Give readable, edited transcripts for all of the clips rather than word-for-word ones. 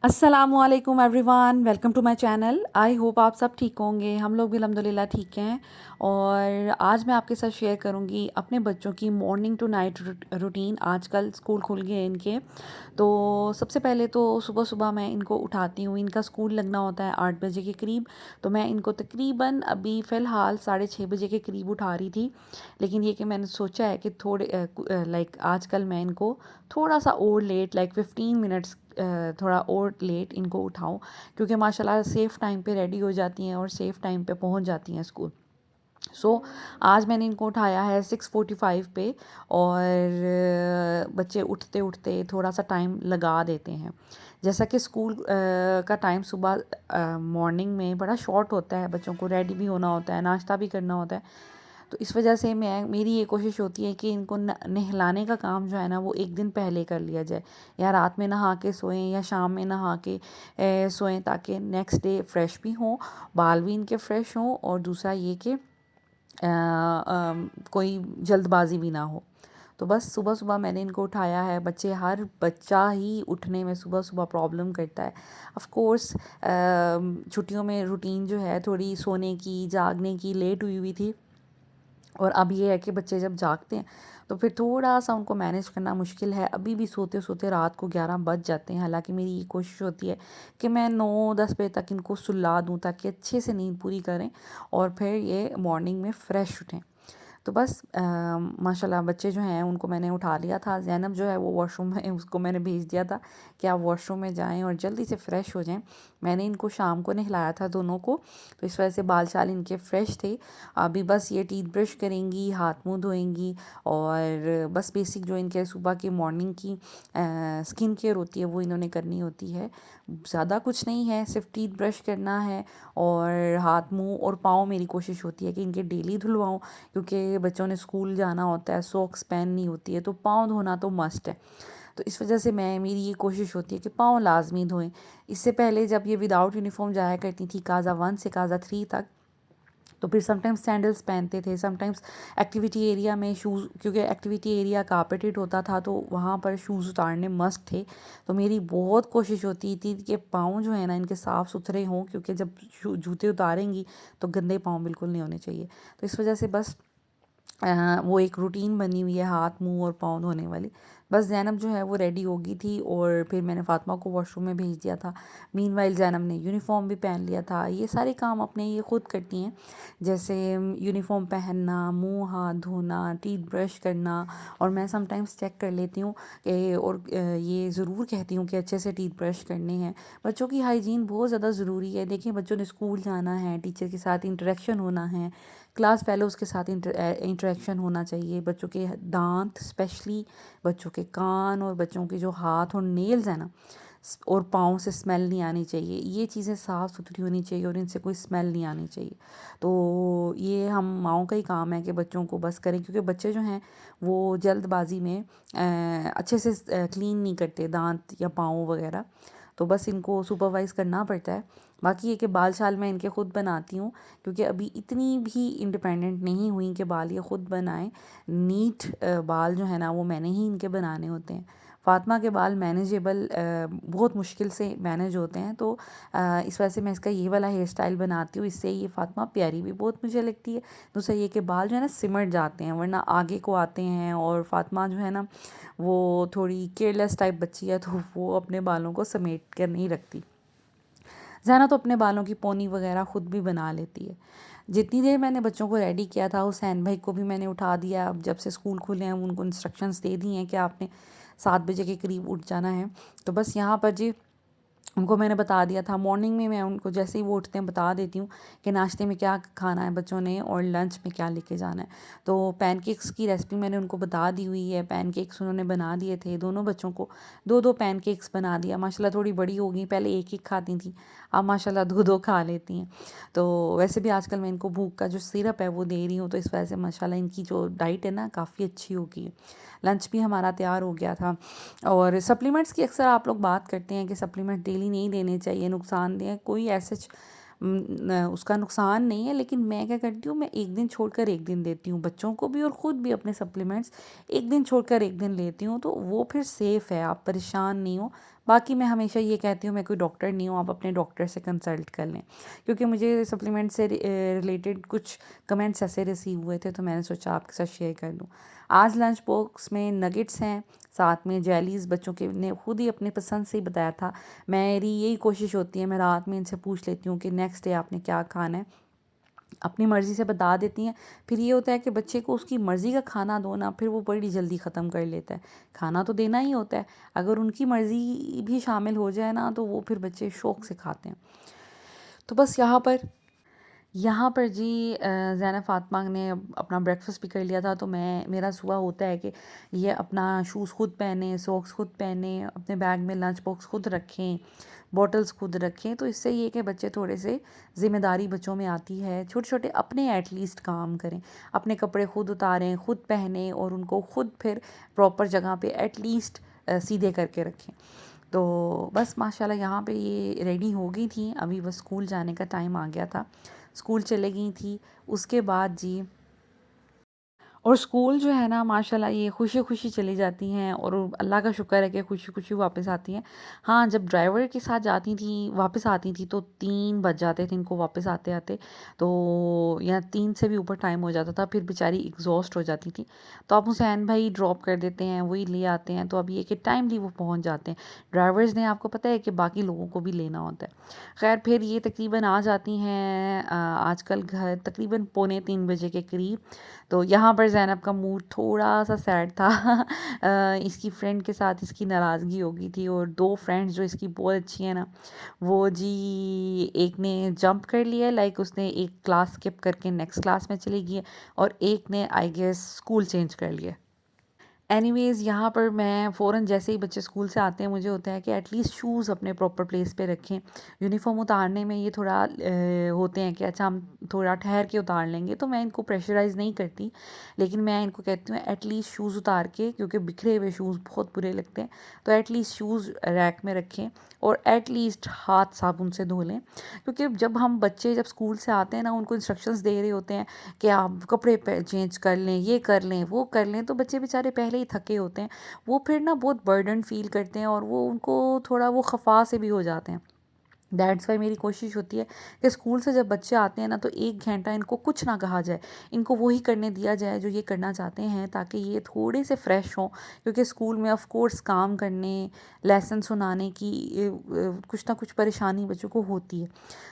अस्सलामुअलैकुम everyone, welcome to my channel. I hope आप सब ठीक होंगे। हम लोग भी अल्हम्दुलिल्लाह ठीक हैं। और आज मैं आपके साथ शेयर करूंगी अपने बच्चों की मॉर्निंग टू नाइट रूटीन। आजकल स्कूल खुल गए हैं इनके, तो सबसे पहले तो सुबह सुबह मैं इनको उठाती हूँ। इनका स्कूल लगना होता है 8 बजे के करीब, तो मैं इनको तकरीबन अभी फ़िलहाल 6:30 बजे के करीब उठा रही थी। लेकिन ये कि मैंने सोचा है कि थोड़े लाइक आजकल मैं इनको थोड़ा सा और लेट, लाइक 15 मिनट्स थोड़ा और लेट इनको उठाऊं, क्योंकि माशाल्लाह सेफ़ टाइम पे रेडी हो जाती हैं और सेफ़ टाइम पे पहुंच जाती हैं स्कूल। आज मैंने इनको उठाया है 6:45 पे। और बच्चे उठते उठते थोड़ा सा टाइम लगा देते हैं। जैसा कि स्कूल का टाइम सुबह मॉर्निंग में बड़ा शॉर्ट होता है, बच्चों को रेडी भी होना होता है, नाश्ता भी करना होता है। तो इस वजह से मेरी ये कोशिश होती है कि इनको नहलाने का काम जो है ना वो एक दिन पहले कर लिया जाए, या रात में नहा के सोएं या शाम में नहा के सोएं, ताकि नेक्स्ट डे फ्रेश भी हों, बाल भी इनके फ्रेश हों, और दूसरा ये कि कोई जल्दबाजी भी ना हो। तो बस सुबह सुबह मैंने इनको उठाया है। हर बच्चा ही उठने में सुबह सुबह प्रॉब्लम करता है। ऑफ़ कोर्स छुट्टियों में रूटीन जो है थोड़ी सोने की जागने की लेट हुई हुई थी, और अब ये है कि बच्चे जब जागते हैं तो फिर थोड़ा सा उनको मैनेज करना मुश्किल है। अभी भी सोते सोते रात को 11 बज जाते हैं। हालांकि मेरी ये कोशिश होती है कि मैं 9-10 बजे तक इनको सुला दूं, ताकि अच्छे से नींद पूरी करें और फिर ये मॉर्निंग में फ़्रेश उठें। तो बस माशाल्लाह बच्चे जो हैं उनको मैंने उठा लिया था। ज़ैनब जो है वो वॉशरूम में, उसको मैंने भेज दिया था कि आप वॉशरूम में जाएं और जल्दी से फ़्रेश हो जाएं। मैंने इनको शाम को नहलाया था दोनों को, तो इस वजह से बाल शाल इनके फ़्रेश थे। अभी बस ये टीथ ब्रश करेंगी, हाथ मुंह धोएंगी, और बस बेसिक जो इनके सुबह की मॉर्निंग की स्किन केयर होती है वो इन्होंने करनी होती है। ज़्यादा कुछ नहीं है, सिर्फ टीथ ब्रश करना है और हाथ मुंह और पाँव मेरी कोशिश होती है कि इनके डेली धुलवाऊँ, क्योंकि बच्चों ने स्कूल जाना होता है, सॉक्स पहननी होती है, तो पाँव धोना तो मस्ट है। तो इस वजह से मेरी ये कोशिश होती है कि पाँव लाजमी धोएं। इससे पहले जब ये विदाउट यूनिफॉर्म जाया करती थी काज़ा 1 से काज़ा 3 तक, तो फिर समटाइम्स सैंडल्स पहनते थे, समटाइम्स एक्टिविटी एरिया में शूज़, क्योंकि एक्टिविटी एरिया कारपेटेड होता था तो वहाँ पर शूज़ उतारने मस्ट थे। तो मेरी बहुत कोशिश होती थी कि पाँव जो है ना इनके साफ़ सुथरे हों, क्योंकि जब जूते उतारेंगी तो गंदे पाँव बिल्कुल नहीं होने चाहिए। तो इस वजह से बस वो एक रूटीन बनी हुई है हाथ मुंह और पाँव धोने वाली। बस ज़ैनब जो है वो रेडी हो गई थी और फिर मैंने फ़ातिमा को वॉशरूम में भेज दिया था। मीनवाइल ज़ैनब ने यूनिफ़ॉर्म भी पहन लिया था। ये सारे काम अपने ये खुद करती हैं, जैसे यूनिफ़ॉर्म पहनना, मुंह हाथ धोना, टीथ ब्रश करना। और मैं समटाइम्स चेक कर लेती हूँ और ये ज़रूर कहती हूँ कि अच्छे से टीथ ब्रश करने हैं। बच्चों की हाइजीन बहुत ज़्यादा ज़रूरी है। देखिए, बच्चों ने स्कूल जाना है, टीचर के साथ इंटरेक्शन होना है, क्लास फेलोज़ के साथ इंटरेक्शन होना चाहिए। बच्चों के दांत स्पेशली, बच्चों के कान, और बच्चों के जो हाथ और नेल्स हैं ना और पाँव से स्मेल नहीं आनी चाहिए। ये चीज़ें साफ़ सुथरी होनी चाहिए और इनसे कोई स्मेल नहीं आनी चाहिए। तो ये हम माँओं का ही काम है कि बच्चों को बस करें, क्योंकि बच्चे जो हैं वो जल्दबाजी में अच्छे से क्लीन नहीं करते दांत या पाँव वगैरह। तो बस इनको सुपरवाइज़ करना पड़ता है। बाकी ये कि बाल शाल मैं इनके ख़ुद बनाती हूँ, क्योंकि अभी इतनी भी इंडिपेंडेंट नहीं हुई कि बाल ये ख़ुद बनाएं। नीट बाल जो है ना वो मैंने ही इनके बनाने होते हैं। फ़ातिमा के बाल मैनेजेबल बहुत मुश्किल से मैनेज होते हैं, तो इस वजह से मैं इसका ये वाला हेयर स्टाइल बनाती हूँ। इससे ये फ़ातिमा प्यारी भी बहुत मुझे लगती है। दूसरा ये कि बाल जो है ना सिमट जाते हैं, वरना आगे को आते हैं। और फ़ातिमा जो है ना वो थोड़ी केयरलेस टाइप बच्ची है, तो वो अपने बालों को समेट कर नहीं रखती। ज़ैना तो अपने बालों की पोनी वगैरह ख़ुद भी बना लेती है। जितनी देर मैंने बच्चों को रेडी किया था, हुसैन भाई को भी मैंने उठा दिया। अब जब से स्कूल खुले हैं उनको इंस्ट्रक्शंस दे दी हैं कि आपने 7 बजे के करीब उठ जाना है। तो बस यहाँ पर जी उनको मैंने बता दिया था। मॉर्निंग में मैं उनको जैसे ही वो उठते हैं बता देती हूँ कि नाश्ते में क्या खाना है बच्चों ने और लंच में क्या लेके जाना है। तो पैनकेक्स की रेसिपी मैंने उनको बता दी हुई है। पैनकेक्स उन्होंने बना दिए थे। दोनों बच्चों को 2-2 पैनकेक्स बना दिया। माशाल्लाह थोड़ी बड़ी हो गई, पहले एक-एक खाती थी, अब माशाल्लाह 2-2 खा लेती हैं। तो वैसे भी आजकल मैं इनको भूख का जो सिरप है वो दे रही हूँ, तो इस वजह से माशाल्लाह इनकी जो डाइट है ना काफ़ी अच्छी हो गई है। लंच भी हमारा तैयार हो गया था। और सप्लीमेंट्स की अक्सर आप लोग बात करते हैं कि सप्लीमेंट डेली नहीं देने चाहिए, नुकसानदेह है। कोई ऐसे उसका नुकसान नहीं है, लेकिन मैं क्या करती हूँ, मैं एक दिन छोड़कर एक दिन देती हूँ बच्चों को भी और ख़ुद भी अपने सप्लीमेंट्स एक दिन छोड़कर एक दिन लेती हूँ। तो वो फिर सेफ़ है, आप परेशान नहीं हो। बाकी मैं हमेशा ये कहती हूँ, मैं कोई डॉक्टर नहीं हूँ, आप अपने डॉक्टर से कंसल्ट कर लें, क्योंकि मुझे सप्लीमेंट से रिलेटेड कुछ कमेंट्स ऐसे रिसीव हुए थे, तो मैंने सोचा आपके साथ शेयर कर लूँ। आज लंच बॉक्स में नगेट्स हैं, साथ में जेलीज़, बच्चों के ने खुद ही अपनी पसंद से ही बताया था। मेरी यही कोशिश होती है, मैं रात में इनसे पूछ लेती हूँ कि नेक्स्ट डे आपने क्या खाना है, अपनी मर्ज़ी से बता देती हैं। फिर ये होता है कि बच्चे को उसकी मर्ज़ी का खाना दो ना, फिर वो बड़ी जल्दी ख़त्म कर लेता है। खाना तो देना ही होता है, अगर उनकी मर्ज़ी भी शामिल हो जाए ना, तो वो फिर बच्चे शौक़ से खाते हैं। तो बस यहाँ पर जी ज़ैनब फ़ातिमा ने अपना ब्रेकफ़ास्ट भी कर लिया था, तो मेरा सुबह होता है कि ये अपना शूज़ खुद पहने, सॉक्स खुद पहने, अपने बैग में लंच बॉक्स खुद रखें, बॉटल्स खुद रखें। तो इससे ये कि बच्चे थोड़े से ज़िम्मेदारी बच्चों में आती है, छोटे-छोटे अपने एटलीस्ट काम करें, अपने कपड़े खुद उतारें, खुद पहनें और उनको खुद फिर प्रॉपर जगह पे एटलीस्ट सीधे करके रखें। तो बस माशाल्लाह यहाँ पे ये रेडी हो गई थी, अभी बस स्कूल जाने का टाइम आ गया था, स्कूल चले गई थी। उसके बाद जी, और स्कूल जो है ना माशाल्लाह ये खुशी-खुशी चली जाती हैं और अल्लाह का शुक्र है कि खुशी-खुशी वापस आती हैं। हाँ, जब ड्राइवर के साथ जाती थी, वापस आती थी, तो 3 बज जाते थे इनको वापस आते-आते। तो या 3 से भी ऊपर टाइम हो जाता था, फिर बेचारी एग्ज़ॉस्ट हो जाती थी। तो अब हुसैन भाई ड्रॉप कर देते हैं, वही ले आते हैं, तो अब ये कि टाइमली वो पहुँच जाते हैं। ड्राइवर्स ने आपको पता है कि बाकी लोगों को भी लेना होता है। ख़ैर फिर ये तकरीबन आ जाती हैं आजकल घर तकरीबन पौने 3 बजे के करीब। तो यहाँ पर ज़ैनब का मूड थोड़ा-सा सैड था। इसकी फ्रेंड के साथ इसकी नाराज़गी हो गई थी और 2 फ्रेंड्स जो इसकी बहुत अच्छी हैं ना, वो जी एक ने जंप कर लिया है, लाइक उसने एक क्लास स्किप करके नेक्स्ट क्लास में चली गई है, और एक ने आई गेस स्कूल चेंज कर लिया है। एनीवेज़ यहाँ पर मैं फ़ौरन जैसे ही बच्चे स्कूल से आते हैं, मुझे होता है कि एटलीस्ट शूज़ अपने प्रॉपर प्लेस पे रखें। यूनिफ़ॉर्म उतारने में ये थोड़ा होते हैं कि अच्छा हम थोड़ा ठहर के उतार लेंगे, तो मैं इनको प्रेशराइज़ नहीं करती, लेकिन मैं इनको कहती हूँ एटलीस्ट शूज़ उतार के, क्योंकि बिखरे हुए शूज़ बहुत बुरे लगते हैं, तो एटलीस्ट शूज़ रैक में रखें और एटलीस्ट हाथ साबुन से धो लें। क्योंकि जब हम बच्चे जब स्कूल से आते हैं ना, उनको इंस्ट्रक्शंस दे रहे होते हैं कि आप कपड़े चेंज कर लें, ये कर लें, वो कर लें, तो बच्चे बेचारे पहले ही थके होते हैं, वो फिर ना बहुत बर्डन फील करते हैं और वो उनको थोड़ा वो खफा से भी हो जाते हैं। दैट्स वाई मेरी कोशिश होती है कि स्कूल से जब बच्चे आते हैं ना, तो 1 घंटा इनको कुछ ना कहा जाए, इनको वही करने दिया जाए जो ये करना चाहते हैं, ताकि ये थोड़े से फ्रेश हों, क्योंकि स्कूल में ऑफ कोर्स काम करने, लेसन सुनाने की कुछ ना कुछ परेशानी बच्चों को होती है।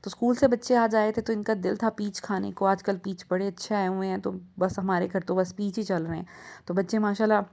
तो स्कूल से बच्चे आ जाए थे, तो इनका दिल था पीच खाने को, आजकल पीच बड़े अच्छे आए हुए हैं, तो बस हमारे घर तो बस पीच ही चल रहे हैं। तो बच्चे माशाल्लाह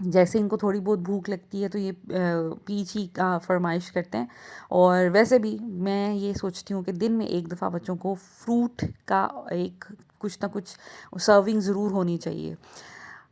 जैसे इनको थोड़ी बहुत भूख लगती है, तो ये पीच ही का फ़रमाइश करते हैं। और वैसे भी मैं ये सोचती हूँ कि दिन में 1 दफ़ा बच्चों को फ्रूट का एक कुछ ना कुछ सर्विंग ज़रूर होनी चाहिए।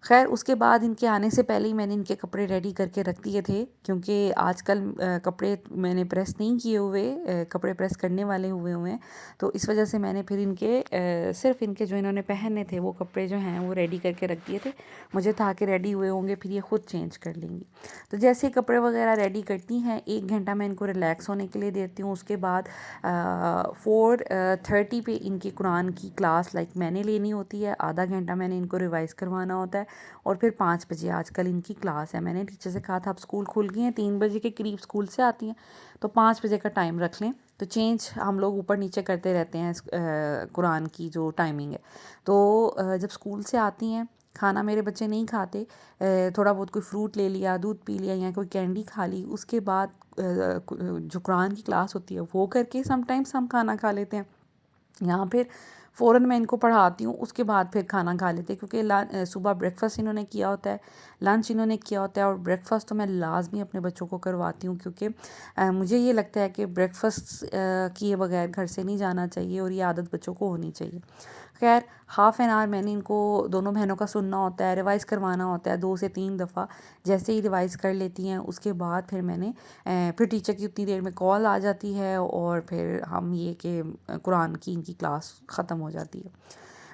ख़ैर उसके बाद इनके आने से पहले ही मैंने इनके कपड़े रेडी करके रख दिए थे, क्योंकि आजकल कपड़े मैंने प्रेस नहीं किए हुए, कपड़े प्रेस करने वाले हुए हैं। तो इस वजह से मैंने फिर इनके सिर्फ़ इनके जो इन्होंने पहनने थे वो कपड़े जो हैं वो रेडी करके रख दिए थे। मुझे था कि रेडी हुए होंगे फिर ये ख़ुद चेंज कर लेंगी। तो जैसे ही कपड़े वगैरह रेडी करती हैं, 1 घंटा मैं इनको रिलैक्स होने के लिए देती हूँ। उसके बाद 4:30 पे इनकी कुरान की क्लास लाइक मैंने लेनी होती है, आधा घंटा मैंने इनको रिवाइज़ करवाना होता है, और फिर 5 बजे आजकल इनकी क्लास है। मैंने टीचर से कहा था अब स्कूल खुल गए हैं, 3 बजे के करीब स्कूल से आती हैं, तो 5 बजे का टाइम रख लें। तो चेंज हम लोग ऊपर नीचे करते रहते हैं कुरान की जो टाइमिंग है। तो जब स्कूल से आती हैं, खाना मेरे बच्चे नहीं खाते, थोड़ा बहुत कोई फ्रूट ले लिया, दूध पी लिया या कोई कैंडी खा ली, उसके बाद जो कुरान की क्लास होती है वो करके समटाइम्स हम खाना खा लेते हैं। यहाँ फिर फ़ौरन मैं इनको पढ़ाती हूँ, उसके बाद फिर खाना खा लेते हैं, क्योंकि सुबह ब्रेकफ़ास्ट इन्होंने किया होता है, लंच इन्होंने किया होता है, और ब्रेकफ़ास्ट तो मैं लाज़मी अपने बच्चों को करवाती हूँ, क्योंकि मुझे ये लगता है कि ब्रेकफ़ास्ट किए बगैर घर से नहीं जाना चाहिए, और ये आदत बच्चों को होनी चाहिए। ख़ैर हाफ़ एन आवर मैंने इनको दोनों बहनों का सुनना होता है, रिवाइज़ करवाना होता है 2 से 3 दफ़ा। जैसे ही रिवाइज़ कर लेती हैं, उसके बाद फिर मैंने फिर टीचर की उतनी देर में कॉल आ जाती है, और फिर हम ये कि कुरान की इनकी क्लास ख़त्म हो जाती है।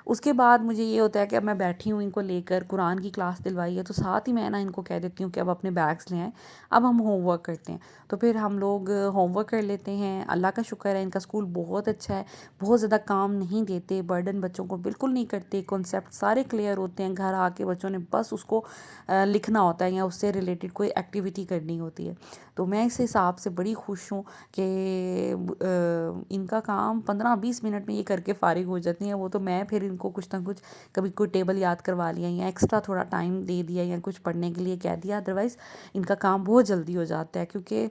उसके बाद मुझे ये होता है कि अब मैं बैठी हूँ इनको लेकर, कुरान की क्लास दिलवाई है, तो साथ ही मैं ना इनको कह देती हूँ कि अब अपने बैग्स ले आएँ, अब हम होमवर्क करते हैं। तो फिर हम लोग होमवर्क कर लेते हैं। अल्लाह का शुक्र है इनका स्कूल बहुत अच्छा है, बहुत ज़्यादा काम नहीं देते, बर्डन बच्चों को बिल्कुल नहीं करते, कॉन्सेप्ट सारे क्लियर होते हैं। घर आके बच्चों ने बस उसको लिखना होता है या उससे रिलेटेड कोई एक्टिविटी करनी होती है। तो मैं इस हिसाब से बड़ी खुश हूँ कि इनका काम 15-20 मिनट में ये करके फ़ारिग हो जाती हैं। वो तो मैं फिर इनको कुछ ना कुछ, कभी कोई टेबल याद करवा लिया या एक्स्ट्रा थोड़ा टाइम दे दिया या कुछ पढ़ने के लिए कह दिया, अदरवाइज़ इनका काम बहुत जल्दी हो जाता है, क्योंकि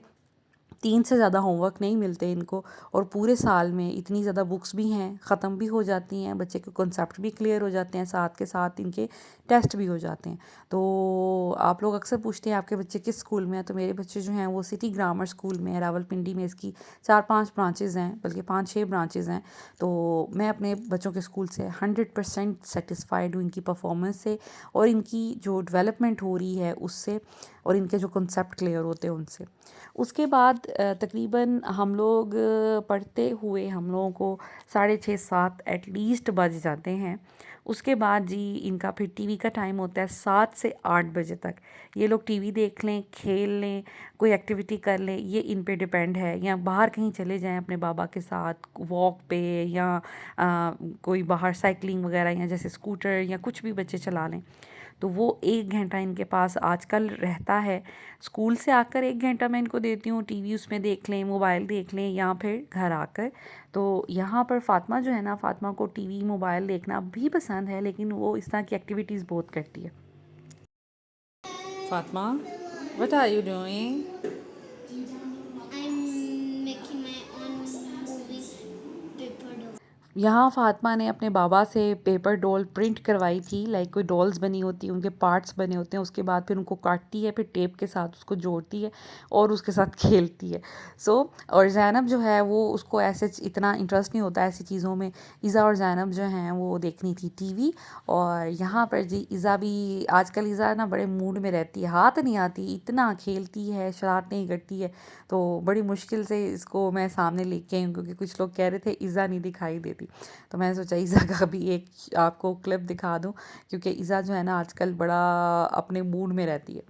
3 से ज़्यादा होमवर्क नहीं मिलते इनको। और पूरे साल में इतनी ज़्यादा बुक्स भी हैं, ख़त्म भी हो जाती हैं, बच्चे के कॉन्सेप्ट भी क्लियर हो जाते हैं, साथ के साथ इनके टेस्ट भी हो जाते हैं। तो आप लोग अक्सर पूछते हैं आपके बच्चे किस स्कूल में हैं, तो मेरे बच्चे जो हैं वो सिटी ग्रामर स्कूल में है, रावलपिंडी में। इसकी 4-5 ब्रांचेज़ हैं, बल्कि 5-6 ब्रांचेज़ हैं। तो मैं अपने बच्चों के स्कूल से 100% सेटिस्फाइड हूँ, इनकी परफॉर्मेंस से और इनकी जो डेवलपमेंट हो रही है उससे, और इनके जो कॉन्सेप्ट क्लियर होते हैं उनसे। उसके बाद तकरीबन हम लोग पढ़ते हुए हम लोगों को 6:30-7 एटलीस्ट बज जाते हैं। उसके बाद जी इनका फिर टीवी का टाइम होता है 7 से 8 बजे तक। ये लोग टीवी देख लें, खेल लें, कोई एक्टिविटी कर लें, ये इन पे डिपेंड है। या बाहर कहीं चले जाएं अपने बाबा के साथ वॉक पे, या कोई बाहर साइकिलिंग वगैरह, या जैसे स्कूटर या कुछ भी बच्चे चला लें, तो वो 1 घंटा इनके पास आजकल रहता है। स्कूल से आकर 1 घंटा मैं इनको देती हूँ, टीवी उसमें देख लें, मोबाइल देख लें, या फिर घर आकर। तो यहाँ पर फ़ातिमा जो है ना, फ़ातिमा को टीवी मोबाइल देखना भी पसंद है, लेकिन वो इस तरह की एक्टिविटीज़ बहुत करती है। Fatima, what are you doing? I'm making my own moving paper doll. यहाँ फ़ातिमा ने अपने बाबा से पेपर डॉल प्रिंट करवाई थी, लाइक कोई डॉल्स बनी होती हैं, उनके पार्ट्स बने होते हैं, उसके बाद फिर उनको काटती है, फिर टेप के साथ उसको जोड़ती है और उसके साथ खेलती है। और ज़ैनब जो है वो, उसको ऐसे इतना इंटरेस्ट नहीं होता ऐसी चीज़ों में। इज़ा और ज़ैनब जो हैं वो देखनी थी टीवी। और यहाँ पर जी इज़ा भी, आजकल इज़ा ना बड़े मूड में रहती है, हाथ नहीं आती, इतना खेलती है, शरारतें करती है। तो बड़ी मुश्किल से इसको मैं सामने लेके आई हूँ, क्योंकि कुछ लोग कह रहे थे इज़ा नहीं दिखाई देती। तो मैंने सोचा इज़ा का भी एक आपको क्लिप दिखा दूँ, क्योंकि इज़ा जो है ना आजकल बड़ा अपने मूड में रहती है।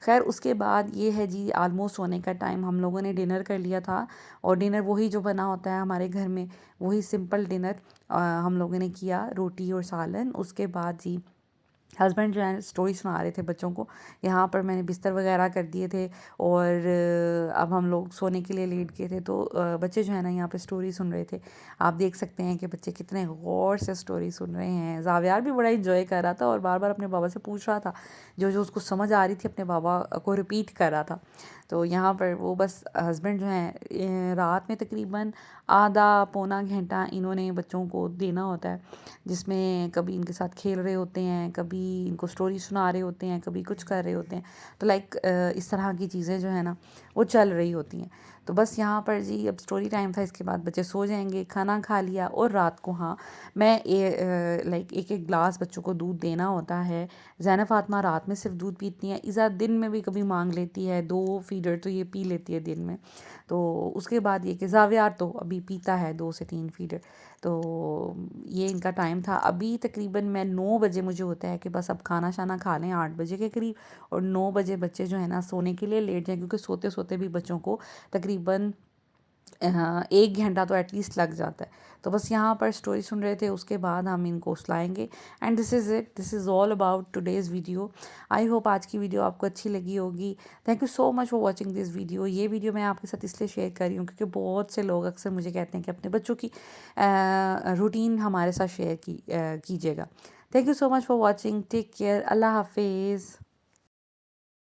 खैर उसके बाद ये है जी, ऑलमोस्ट होने का टाइम, हम लोगों ने डिनर कर लिया था। और डिनर वही जो बना होता है हमारे घर में, वही सिंपल डिनर हम लोगों ने किया, रोटी और सालन। उसके बाद जी हस्बैंड जो है स्टोरी सुना रहे थे बच्चों को। यहाँ पर मैंने बिस्तर वगैरह कर दिए थे, और अब हम लोग सोने के लिए लेट गए थे। तो बच्चे जो है ना यहाँ पे स्टोरी सुन रहे थे। आप देख सकते हैं कि बच्चे कितने गौर से स्टोरी सुन रहे हैं। जावियार भी बड़ा इंजॉय कर रहा था और बार बार अपने बाबा से पूछ रहा था, जो जो उसको समझ आ रही थी अपने बाबा को रिपीट कर रहा था। तो यहाँ पर वो बस हस्बैंड जो हैं रात में तकरीबन आधा पौना घंटा इन्होंने बच्चों को देना होता है, जिसमें कभी इनके साथ खेल रहे होते हैं, कभी इनको स्टोरी सुना रहे होते हैं, कभी कुछ कर रहे होते हैं। तो लाइक इस तरह की चीज़ें जो है ना वो चल रही होती हैं। तो बस यहाँ पर जी अब स्टोरी टाइम था, इसके बाद बच्चे सो जाएंगे, खाना खा लिया। और रात को हाँ, मैं लाइक एक एक ग्लास बच्चों को दूध देना होता है। ज़ैनब फ़ातिमा रात में सिर्फ दूध पीती हैं, इज़ा दिन में भी कभी मांग लेती है, 2 फीडर तो ये पी लेती है दिन में। तो उसके बाद ये कि ज़ावियार तो अभी पीता है 2 से 3 फीडर। तो ये इनका टाइम था। अभी तकरीबन मैं 9 बजे मुझे होता है कि बस अब खाना शाना खा लें 8 बजे के करीब, और 9 बजे बच्चे जो है ना सोने के लिए लेट जाएं, क्योंकि सोते सोते भी बच्चों को तकरीबन 1 घंटा तो एटलीस्ट लग जाता है। तो बस यहाँ पर स्टोरी सुन रहे थे, उसके बाद हम इनको सुलाएंगे। And this is it, this is all about today's video. I hope आज की वीडियो आपको अच्छी लगी होगी। Thank you so much for watching this video. ये वीडियो मैं आपके साथ इसलिए शेयर कर रही हूँ क्योंकि बहुत से लोग अक्सर मुझे कहते हैं कि अपने बच्चों की रूटीन हमारे साथ शेयर कीजिएगा। Thank you so much for watching, take care, अल्लाह हाफिज़।